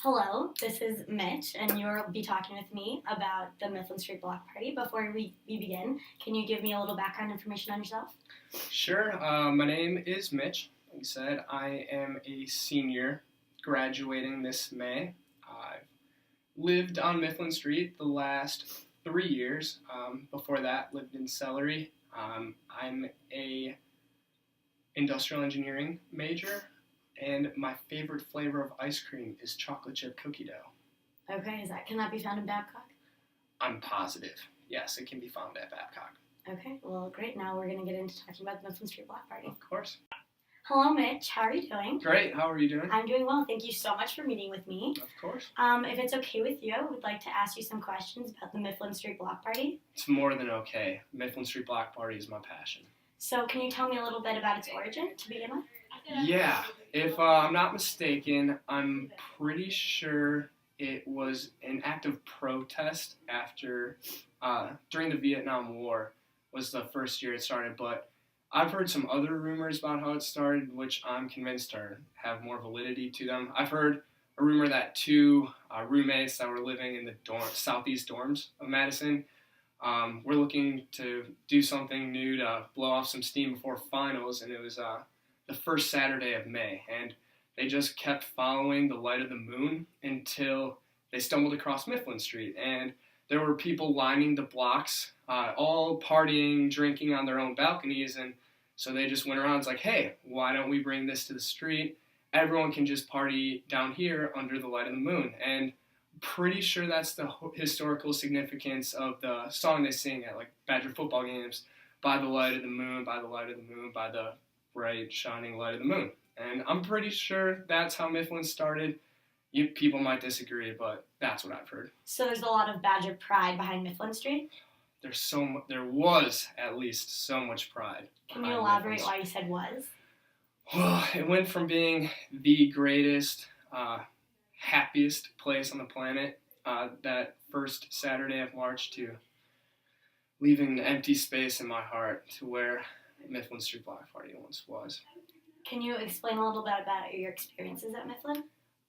Hello, this is Mitch, and you'll be talking with me about the Mifflin Street Block Party. Before we begin, can you give me a little background information on yourself? Sure. My name is Mitch. Like you said, I am a senior graduating this May. I've lived on Mifflin Street the last 3 years. Before that, lived in Celery. I'm a industrial engineering major, and my favorite flavor of ice cream is chocolate chip cookie dough. Okay, can that be found in Babcock? I'm positive. Yes, it can be found at Babcock. Okay, well, great. Now we're going to get into talking about the Mifflin Street Block Party. Of course. Hello, Mitch. How are you doing? Great. How are you doing? I'm doing well. Thank you so much for meeting with me. Of course. If it's okay with you, I would like to ask you some questions about the Mifflin Street Block Party. It's more than okay. Mifflin Street Block Party is my passion. So can you tell me a little bit about its origin to begin with? Yeah, if I'm not mistaken, I'm pretty sure it was an act of protest after, during the Vietnam War was the first year it started, but I've heard some other rumors about how it started, which I'm convinced have more validity to them. I've heard a rumor that two roommates that were living in the southeast dorms of Madison were looking to do something new to blow off some steam before finals, and it was the first Saturday of May, and they just kept following the light of the moon until they stumbled across Mifflin Street, and there were people lining the blocks, all partying, drinking on their own balconies, and so they just went around. It's like, hey, why don't we bring this to the street? Everyone can just party down here under the light of the moon, and pretty sure that's the historical significance of the song they sing at like Badger football games, by the light of the moon, by the light of the moon, by the bright shining light of the moon. And I'm pretty sure that's how Mifflin started. People might disagree, but that's what I've heard. So there's a lot of Badger pride behind Mifflin Street? There was at least so much pride. Can you elaborate why you said was? Well, it went from being the greatest, happiest place on the planet that first Saturday of March to leaving an empty space in my heart to where Mifflin Street Block Party once was. Can you explain a little bit about your experiences at Mifflin?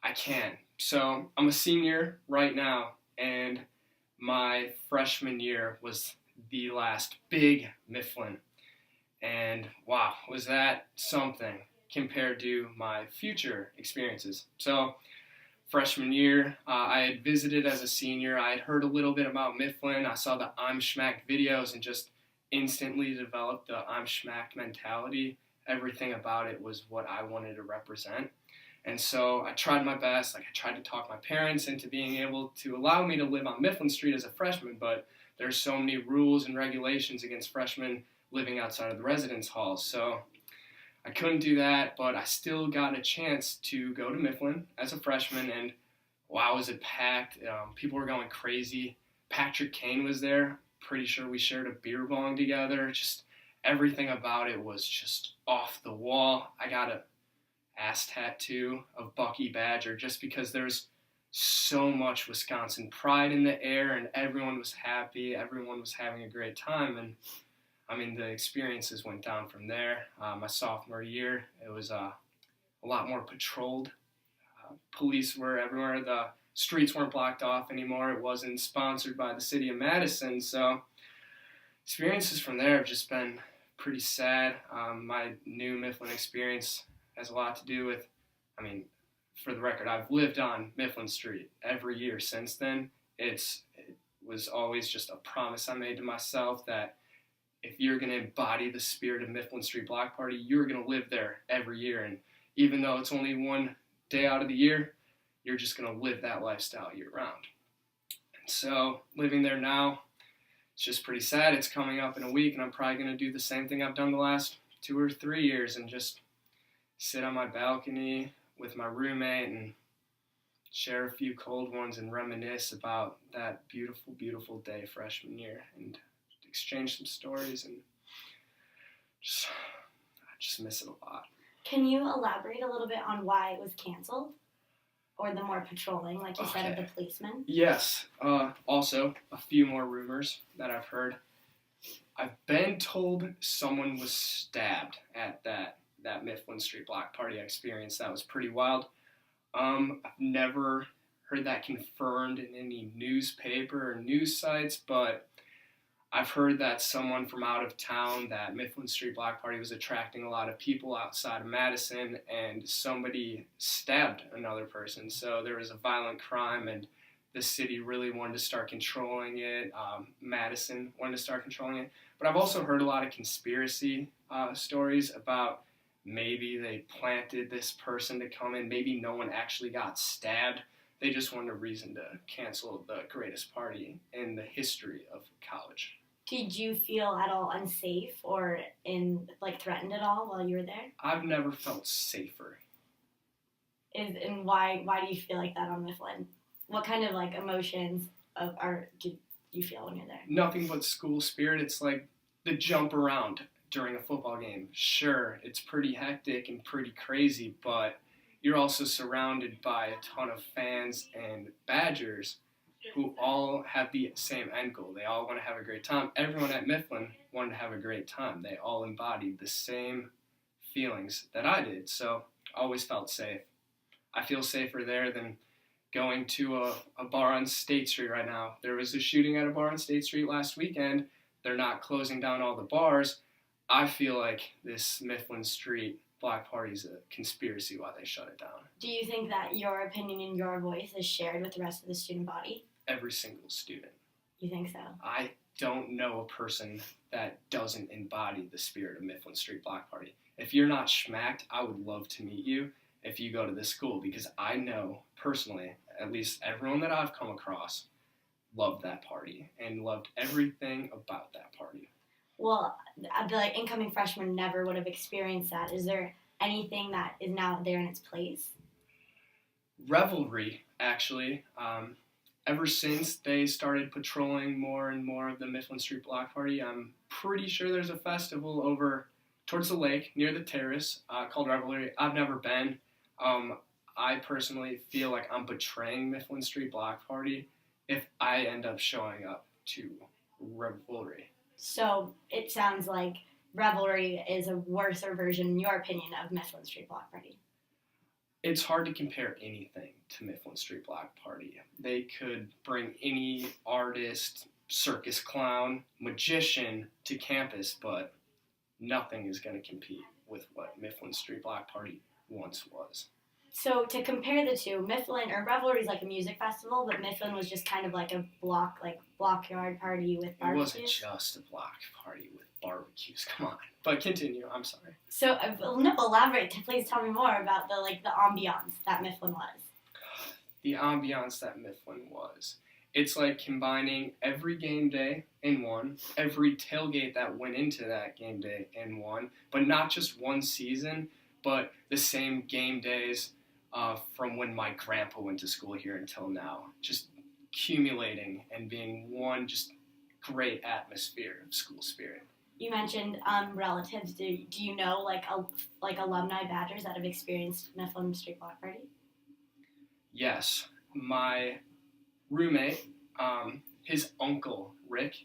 I can. So I'm a senior right now, and my freshman year was the last big Mifflin. And wow, was that something compared to my future experiences. So freshman year, I had visited as a senior. I had heard a little bit about Mifflin. I saw the I'm Schmacked videos and just instantly developed the I'm Schmacked mentality. Everything about it was what I wanted to represent. And so I tried my best. I tried to talk my parents into being able to allow me to live on Mifflin Street as a freshman, but there's so many rules and regulations against freshmen living outside of the residence halls. So I couldn't do that, but I still got a chance to go to Mifflin as a freshman, and wow, was it packed. People were going crazy. Patrick Kane was there. Pretty sure we shared a beer bong together. Just everything about it was just off the wall. I got a ass tattoo of Bucky Badger just because there's so much Wisconsin pride in the air, and everyone was happy. Everyone was having a great time, and I mean, the experiences went down from there. My sophomore year, it was a lot more patrolled. Police were everywhere. The streets weren't blocked off anymore. It wasn't sponsored by the city of Madison. So experiences from there have just been pretty sad. My new Mifflin experience has a lot to do with, I mean, for the record, I've lived on Mifflin Street every year since then. It was always just a promise I made to myself that if you're going to embody the spirit of Mifflin Street Block Party, you're going to live there every year. And even though it's only one day out of the year, you're just going to live that lifestyle year round. And so living there now, it's just pretty sad. It's coming up in a week, and I'm probably going to do the same thing I've done the last 2 or 3 years and just sit on my balcony with my roommate and share a few cold ones and reminisce about that beautiful, beautiful day freshman year and exchange some stories, and I just miss it a lot. Can you elaborate a little bit on why it was canceled? Or the more patrolling, like you said, of the policemen? Yes. Also, a few more rumors that I've heard. I've been told someone was stabbed at that Mifflin Street Block Party experience. That was pretty wild. I've never heard that confirmed in any newspaper or news sites, but I've heard that someone from out of town, that Mifflin Street Block Party was attracting a lot of people outside of Madison, and somebody stabbed another person. So there was a violent crime, and the city really wanted to start controlling it. Madison wanted to start controlling it. But I've also heard a lot of conspiracy stories about maybe they planted this person to come in. Maybe no one actually got stabbed. They just wanted a reason to cancel the greatest party in the history of college. Did you feel at all unsafe or threatened at all while you were there? I've never felt safer. And why do you feel like that on Mifflin? What kind of emotions do you feel when you're there? Nothing but school spirit. It's like the jump around during a football game. Sure, it's pretty hectic and pretty crazy, but you're also surrounded by a ton of fans and Badgers who all have the same end goal. They all want to have a great time. Everyone at Mifflin wanted to have a great time. They all embodied the same feelings that I did, so I always felt safe. I feel safer there than going to a bar on State Street right now. There was a shooting at a bar on State Street last weekend. They're not closing down all the bars. I feel like this Mifflin Street Block Party is a conspiracy why they shut it down. Do you think that your opinion and your voice is shared with the rest of the student body? Every single student. You think so? I don't know a person that doesn't embody the spirit of Mifflin Street Block Party. If you're not schmacked, I would love to meet you if you go to this school, because I know personally, at least everyone that I've come across loved that party and loved everything about that party. Well, the incoming freshmen never would have experienced that. Is there anything that is now there in its place? Revelry, actually. Ever since they started patrolling more and more of the Mifflin Street Block Party, I'm pretty sure there's a festival over towards the lake near the terrace called Revelry. I've never been. I personally feel like I'm betraying Mifflin Street Block Party if I end up showing up to Revelry. So it sounds like Revelry is a worser version, in your opinion, of Mifflin Street Block Party. It's hard to compare anything to Mifflin Street Block Party. They could bring any artist, circus clown, magician to campus, but nothing is going to compete with what Mifflin Street Block Party once was. So to compare the two, Revelry is like a music festival, but Mifflin was just kind of like a blockyard party with barbecues. It wasn't just a block party with barbecues. Come on. But continue. I'm sorry. So elaborate. Please tell me more about the ambiance that Mifflin was. The ambiance that Mifflin was. It's like combining every game day in one, every tailgate that went into that game day in one, but not just one season, but the same game days from when my grandpa went to school here until now. Just accumulating and being one just great atmosphere of school spirit. You mentioned relatives. Do you know alumni Badgers that have experienced Mifflin Street Block Party? Yes, my roommate, his uncle Rick,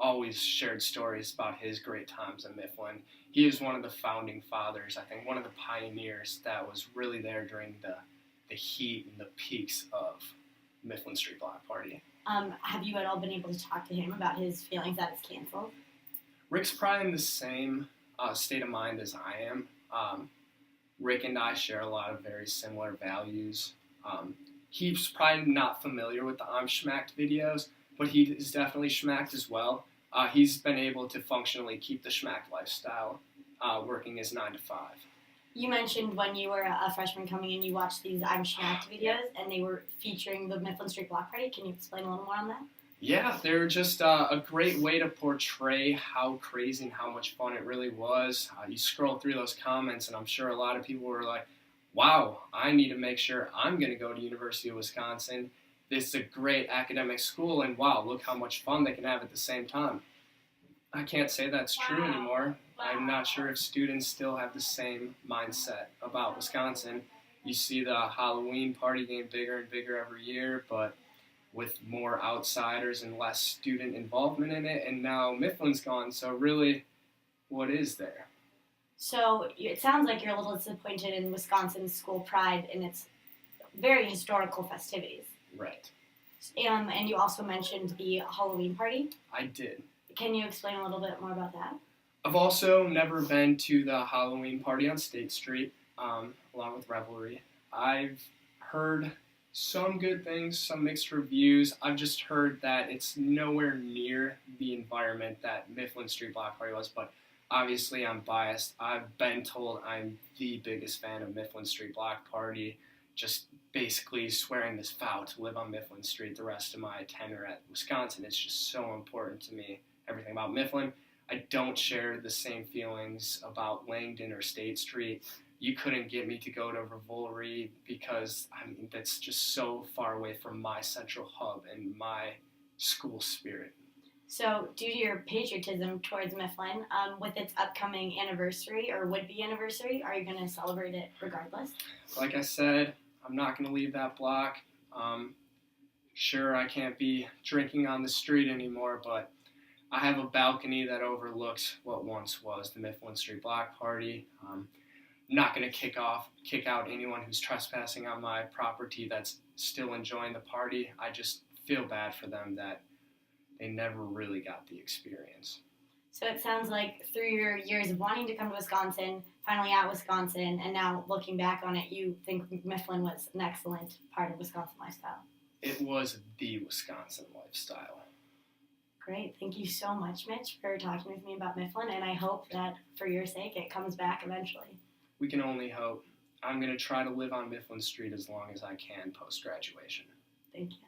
always shared stories about his great times at Mifflin. He is one of the founding fathers, I think, one of the pioneers that was really there during the heat and the peaks of Mifflin Street Block Party. Have you at all been able to talk to him about his feelings that it's canceled? Rick's probably in the same state of mind as I am. Rick and I share a lot of very similar values. He's probably not familiar with the I'm Schmacked videos, but he is definitely schmacked as well. He's been able to functionally keep the schmacked lifestyle, working his 9 to 5. You mentioned when you were a freshman coming in, you watched these I'm Schmacked videos, and they were featuring the Mifflin Street Block Party. Can you explain a little more on that? Yeah, they're just a great way to portray how crazy and how much fun it really was. You scroll through those comments, and I'm sure a lot of people were like, wow, I need to make sure I'm going to go to University of Wisconsin. This is a great academic school, and wow, look how much fun they can have at the same time. I can't say that's true anymore. I'm not sure if students still have the same mindset about Wisconsin. You see the Halloween party getting bigger and bigger every year, but with more outsiders and less student involvement in it, and now Mifflin's gone, so really, what is there? So it sounds like you're a little disappointed in Wisconsin's school pride and its very historical festivities. Right. And you also mentioned the Halloween party. I did. Can you explain a little bit more about that? I've also never been to the Halloween party on State Street, along with Revelry. I've heard some good things, some mixed reviews. I've just heard that it's nowhere near the environment that Mifflin Street Block Party was, but obviously I'm biased. I've been told I'm the biggest fan of Mifflin Street Block Party, just basically swearing this vow to live on Mifflin Street the rest of my tenure at Wisconsin. It's just so important to me, everything about Mifflin. I don't share the same feelings about Langdon or State Street. You couldn't get me to go to Revelry because, that's just so far away from my central hub and my school spirit. So, due to your patriotism towards Mifflin, with its upcoming anniversary or would-be anniversary, are you going to celebrate it regardless? Like I said, I'm not going to leave that block. Sure, I can't be drinking on the street anymore, but I have a balcony that overlooks what once was the Mifflin Street Block Party. I'm not going to kick out anyone who's trespassing on my property that's still enjoying the party. I just feel bad for them that they never really got the experience. So it sounds like through your years of wanting to come to Wisconsin, finally at Wisconsin, and now looking back on it, you think Mifflin was an excellent part of Wisconsin lifestyle. It was the Wisconsin lifestyle. Great. Thank you so much, Mitch, for talking with me about Mifflin, and I hope that for your sake it comes back eventually. We can only hope. I'm going to try to live on Mifflin Street as long as I can post-graduation. Thank you.